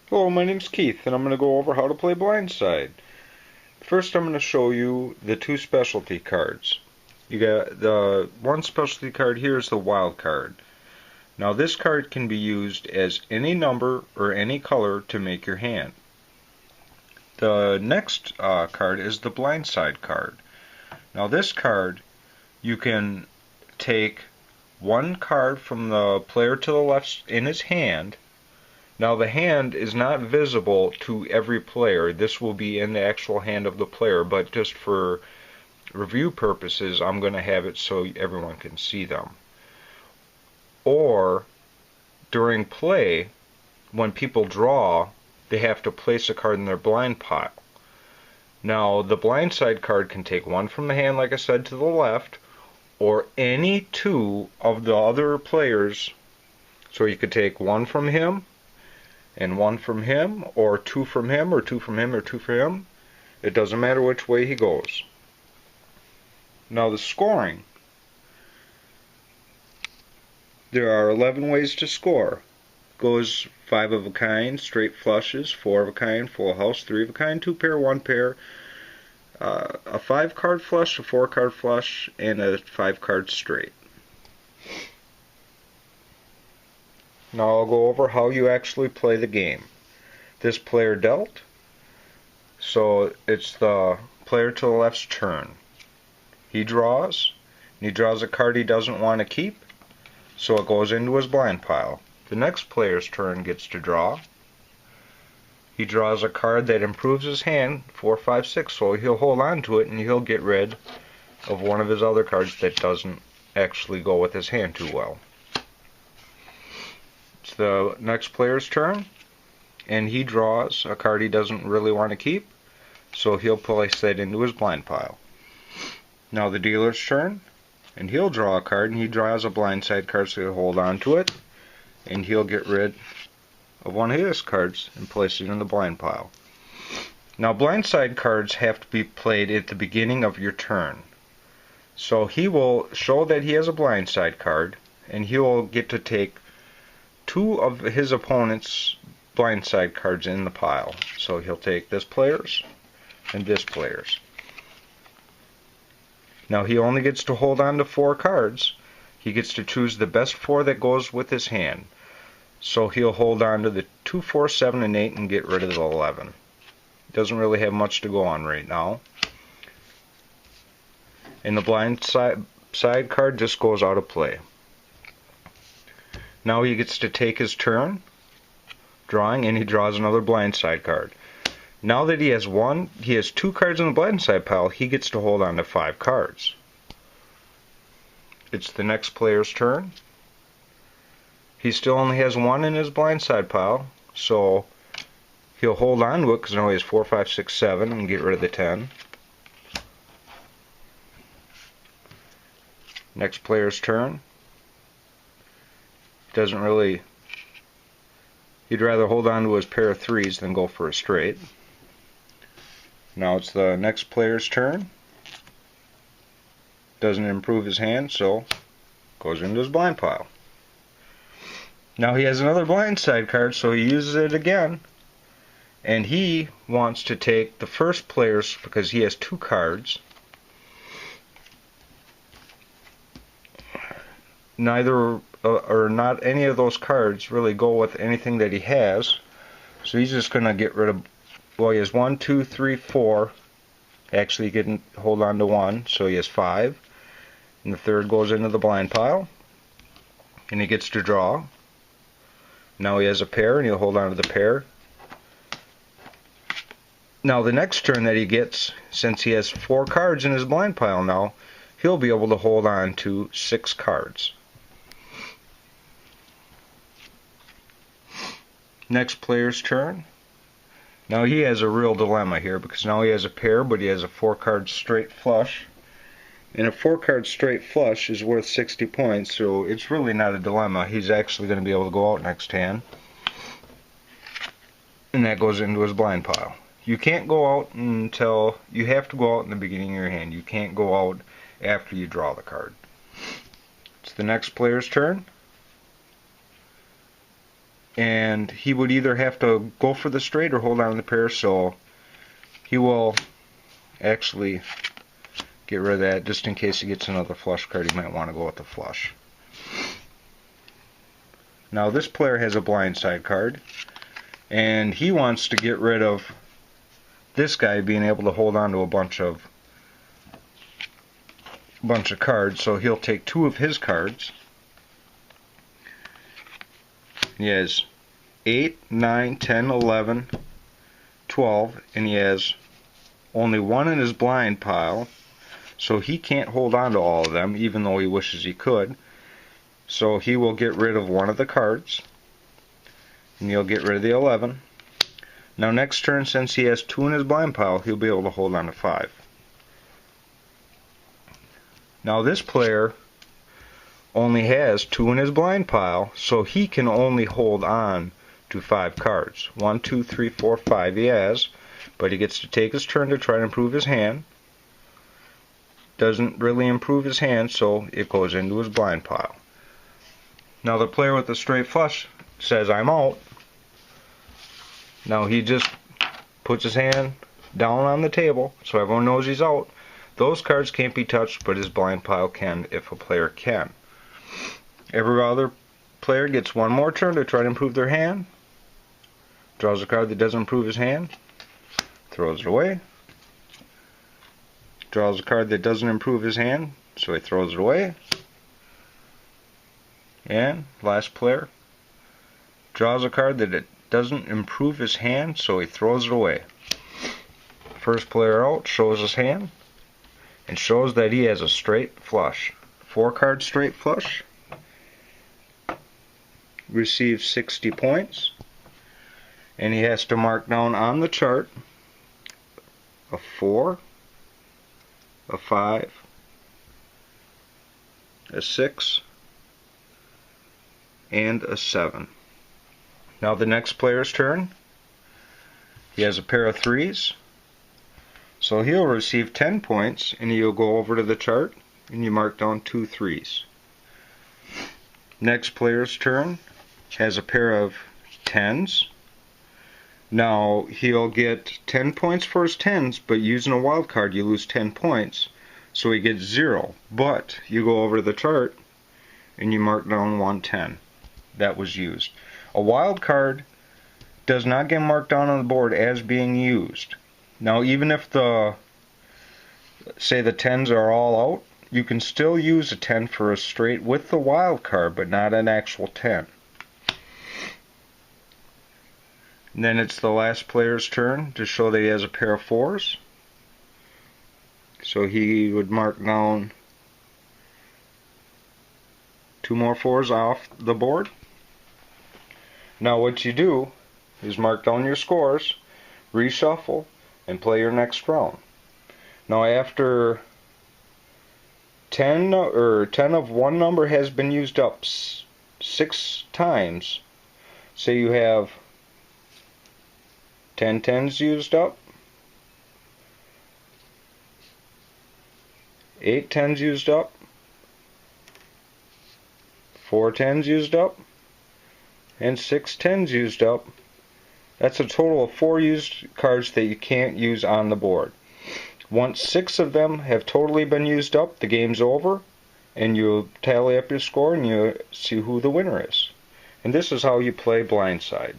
Hello, my name's Keith, and I'm going to go over how to play Blindside. First, I'm going to show you the two specialty cards. You got the one specialty card here is the wild card. Now, this card can be used as any number or any color to make your hand. The next card is the Blindside card. Now, this card, you can take one card from the player to the left in his hand. Now the hand is not visible to every player. This will be in the actual hand of the player, but just for review purposes, I'm going to have it so everyone can see them. Or during play, when people draw, they have to place a card in their blind pile. Now the Blindside card can take one from the hand, like I said, to the left, or any two of the other players. So you could take one from him, and one from him, or two from him, or two from him, or two from him. It doesn't matter which way he goes. Now the scoring. There are 11 ways to score. Goes 5 of a kind, straight flushes, 4 of a kind, full house, 3 of a kind, 2 pair, 1 pair, a 5 card flush, a 4 card flush, and a 5 card straight. Now I'll go over how you actually play the game. This player dealt, so it's the player to the left's turn. He draws, and he draws a card he doesn't want to keep, so it goes into his blind pile. The next player's turn gets to draw. He draws a card that improves his hand, 4, 5, 6, so he'll hold on to it and he'll get rid of one of his other cards that doesn't actually go with his hand too well. It's the next player's turn, and he draws a card he doesn't really want to keep, so he'll place that into his blind pile. Now the dealer's turn, and he'll draw a card, and he draws a Blindside card, so he'll hold on to it, and he'll get rid of one of his cards and place it in the blind pile. Now Blindside cards have to be played at the beginning of your turn. So he will show that he has a Blindside card, and he will get to take 2 of his opponent's Blindside cards in the pile. So he'll take this player's and this player's. Now he only gets to hold on to 4 cards. He gets to choose the best 4 that goes with his hand. So he'll hold on to the 2, 4, 7, and 8 and get rid of the 11. Doesn't really have much to go on right now. And the Blindside card just goes out of play. Now he gets to take his turn, drawing, and he draws another Blindside card. Now that he has 2 cards in the Blindside pile, he gets to hold on to 5 cards. It's the next player's turn. He still only has 1 in his Blindside pile, so he'll hold on to it because now he has 4, 5, 6, 7 and get rid of the 10. Next player's turn. He'd rather hold on to his pair of 3s than go for a straight. Now it's the next player's turn. Doesn't improve his hand, so goes into his blind pile. Now he has another Blindside card, so he uses it again. And he wants to take the first player's, because he has 2 cards. Neither or not any of those cards really go with anything that he has, so he's just going to get rid of, well, he has 1, 2, 3, 4, actually he can hold on to 1, so he has 5, and the third goes into the blind pile, and he gets to draw. Now he has a pair, and he'll hold on to the pair. Now the next turn that he gets, since he has 4 cards in his blind pile now, he'll be able to hold on to 6 cards. Next player's turn. Now he has a real dilemma here because now he has a pair, but he has a 4 card straight flush. And a 4 card straight flush is worth 60 points, so it's really not a dilemma. He's actually going to be able to go out next hand. And that goes into his blind pile. You can't go out until, you have to go out in the beginning of your hand. You can't go out after you draw the card. It's the next player's turn. and he would either have to go for the straight or hold on to the pair, so he will actually get rid of that just in case he gets another flush card. He might want to go with the flush. Now this player has a blindside card, and he wants to get rid of this guy being able to hold on to a bunch of cards, so he'll take 2 of his cards. He has 8, 9, 10, 11, 12, and he has only 1 in his blind pile, so he can't hold on to all of them, even though he wishes he could. So he will get rid of 1 of the cards, and he'll get rid of the 11. Now next turn, since he has 2 in his blind pile, he'll be able to hold on to 5. Now this player only has 2 in his blind pile, so he can only hold on to 5 cards. 1, 2, 3, 4, 5 he has, but he gets to take his turn to try to improve his hand. Doesn't really improve his hand, so it goes into his blind pile. Now the player with the straight flush says, "I'm out." Now he just puts his hand down on the table so everyone knows he's out. Those cards can't be touched, but his blind pile can if a player can. Every other player gets 1 more turn to try to improve their hand. Draws a card that doesn't improve his hand. Throws it away. Draws a card that doesn't improve his hand, so he throws it away. And last player draws a card that it doesn't improve his hand, so he throws it away. First player out shows his hand and shows that he has a straight flush. 4-card straight flush. Receives 60 points. And he has to mark down on the chart a 4, a 5, a 6, and a 7. Now the next player's turn. He has a pair of 3s, so he'll receive 10 points, and he'll go over to the chart and you mark down 2 3s. Next player's turn has a pair of 10s. Now he'll get 10 points for his 10s, but using a wild card you lose 10 points, so he gets 0. But you go over to the chart and you mark down 110. That was used. A wild card does not get marked down on the board as being used. Now even if say the 10s are all out, you can still use a 10 for a straight with the wild card, but not an actual 10. And then it's the last player's turn to show that he has a pair of 4s. So he would mark down 2 more 4s off the board. Now what you do is mark down your scores, reshuffle, and play your next round. Now after 10 of one number has been used up 6 times, say you have 10 10s used up, 8 10s used up, 4 10s used up, and 6 10s used up. That's a total of 4 used cards that you can't use on the board. Once 6 of them have totally been used up, the game's over, and you tally up your score and you see who the winner is. And this is how you play blindside.